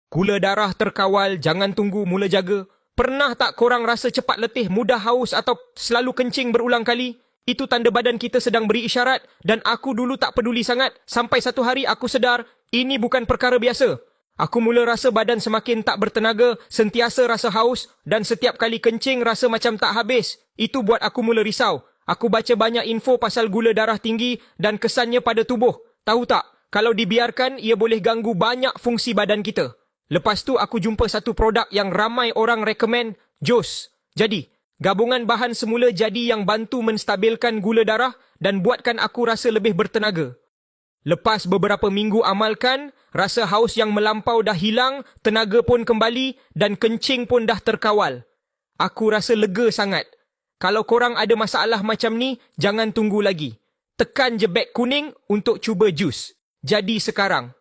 Gula darah terkawal, jangan tunggu, mula jaga. Pernah tak korang rasa cepat letih, mudah haus atau selalu kencing berulang kali? Itu tanda badan kita sedang beri isyarat dan aku dulu tak peduli sangat sampai satu hari aku sedar ini bukan perkara biasa. Aku mula rasa badan semakin tak bertenaga, sentiasa rasa haus dan setiap kali kencing rasa macam tak habis. Itu buat aku mula risau. Aku baca banyak info pasal gula darah tinggi dan kesannya pada tubuh. Tahu tak, kalau dibiarkan ia boleh ganggu banyak fungsi badan kita. Lepas tu aku jumpa satu produk yang ramai orang recommend, JOS. Jadi, gabungan bahan semula jadi yang bantu menstabilkan gula darah dan buatkan aku rasa lebih bertenaga. Lepas beberapa minggu amalkan, rasa haus yang melampau dah hilang, tenaga pun kembali dan kencing pun dah terkawal. Aku rasa lega sangat. Kalau korang ada masalah macam ni, jangan tunggu lagi. Tekan je beg kuning untuk cuba jus. Jadi sekarang.